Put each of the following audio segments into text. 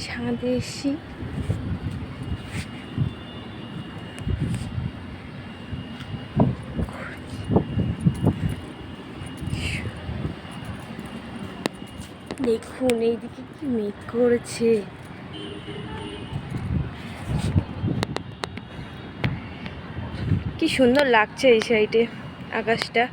ছাদে এসি দেখুন এইদিকে কি মেঘ করেছে। কি সুন্দর লাগছে এই সাইডে আকাশটা।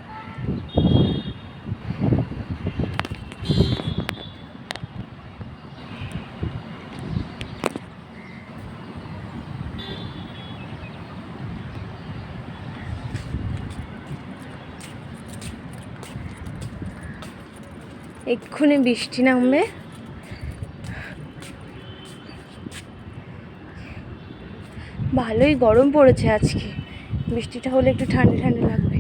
এক্ষুনি বৃষ্টি নামবে। ভালোই গরম পড়েছে আজকে, বৃষ্টিটা হলে একটু ঠান্ডা ঠান্ডা লাগবে।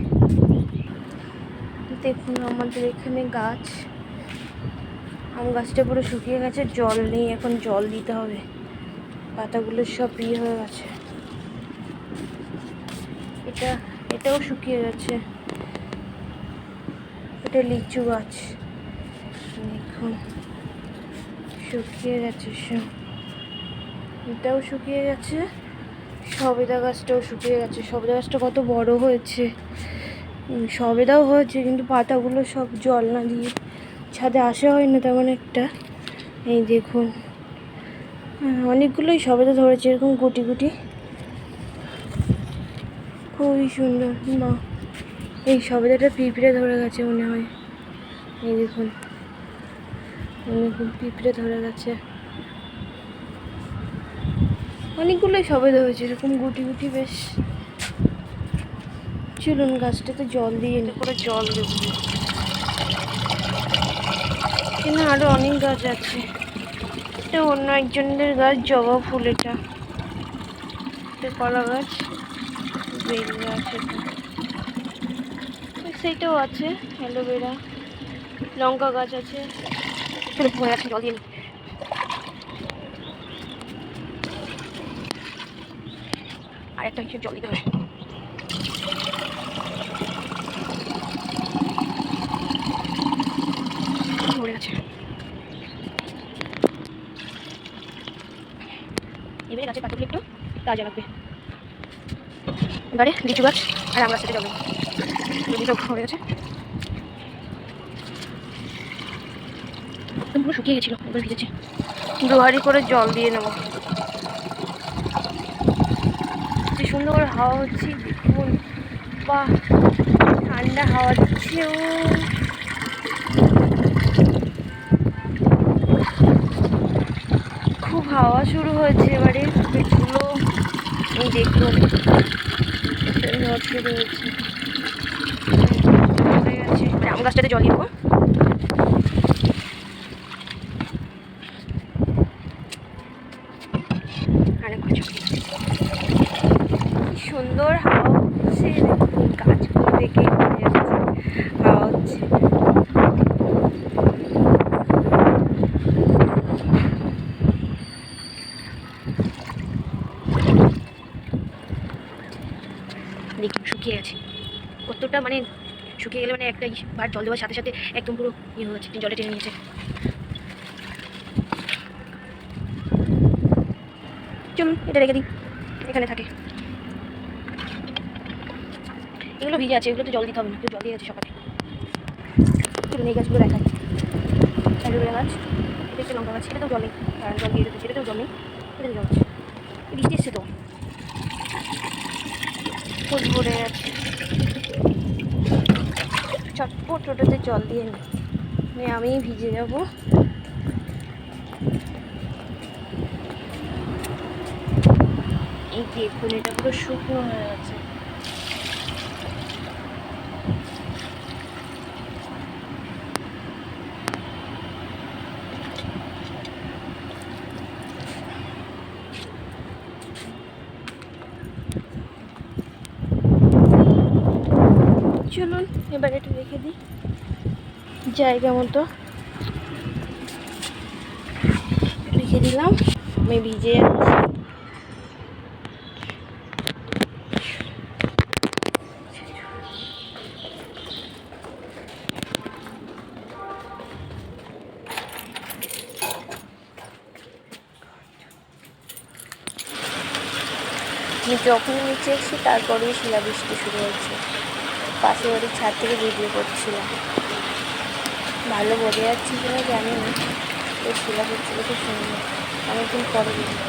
দেখুন আমাদের এখানে গাছ, আম গাছটা পুরো শুকিয়ে গেছে, জল নেই, এখন জল দিতে হবে। পাতাগুলো সব ইয়ে হয়ে গেছে। এটাও শুকিয়ে গেছে। এটা লিচু গাছ, দেখুন শুকিয়ে গেছে সব। এটাও শুকিয়ে গেছে, সবেদা গাছটাও শুকিয়ে গেছে। সবেদা গাছটা কত বড় হয়েছে, সবেদাও হয়েছে, কিন্তু পাতাগুলো সব জল না দিয়ে ছাদে আসা হয় না তেমন একটা। এই দেখুন অনেকগুলোই সবেদা ধরেছে এরকম গুটি গুটি, খুবই সুন্দর। মা এই সবেদাটা পিঁপড়ে ধরে গেছে মনে হয়। এই দেখুন অনেকগুলো পিঁপড়ে ধরে গেছে, অনেকগুলোই সবেদা হয়েছে এরকম গুটি গুটি বেশ। চলুন গাছটাতে জল দিয়ে করে জল দেব। এখানে আরো অনেক গাছ আছে। এটা অন্য একজনের গাছ, জবা ফুল। এটা কলা গাছ, বেল গাছ। সেইটাও আছে অ্যালোভেরা, লঙ্কা গাছ আছে। জল দিয়ে আর একটা কিছু জল দিতে হবে। মরে গেছে। এবারে গাছের পাতাগুলো একটু তাজা লাগবে। এবারে লিচু গাছ আর আম গাছটাতে জল সব মরে গেছে, পুরো শুকিয়ে গেছিল, এবার ভিজেছে। দুহারি করে জল দিয়ে নেব। কি সুন্দর করে হাওয়া হচ্ছে দেখুন, বাহ ঠান্ডা হাওয়া দিচ্ছে। ও খুব হাওয়া শুরু হয়েছে এবারে। গাছগুলো দেখুন ঝড় শুরু হয়েছে। আম গাছটাতে জল দিয়ে দেবো। কি সুন্দর হাওয়া হচ্ছে, গাছগুলো থেকে হাওয়া হচ্ছে। দেখুন শুকিয়ে গেছে কতটা, মানে শুকিয়ে গেলে মানে একটা বার জল দেওয়ার সাথে সাথে একদম পুরো ইয়ে হয়ে যাচ্ছে, জলে টেনে নিয়েছে। চলুন এটা রেখে দিই, এখানে থাকে। এগুলো ভিজে আছে, এগুলোতে জল দিতে হবে না, জল দিয়ে গেছে সকালে। চলুন এই গাছগুলো দেখাই। অ্যালোভেরা গাছ, এটা হচ্ছে লঙ্কা গাছ। এটাতেও জল নেই, কারণ জল দিয়ে রেখেছে। এটাতেও জল নেই, এটাতে জল আছে। বৃষ্টি এসছে তো, ফুল ভরে আছে। চটপট ওটাতে জল দিয়ে নিই, আমি ভিজে যাব। এই দেখুন এটা পুরো শুকনো হয়ে গেছে। চলুন এবার এটা রেখে দিই জায়গা মতো। রেখে দিলাম, আমি ভিজে যাচ্ছি। আমি যখনই নিচে এসেছি তারপরেই শিলাবৃষ্টি শুরু হয়েছে। পাশের বাড়ির ছাদ থেকে ভিডিও করছিলাম, ভালো বোঝা যাচ্ছে কিনা জানি না, তো শিলা পড়ছিল খুব সুন্দর। অনেকদিন পরে ভিডিও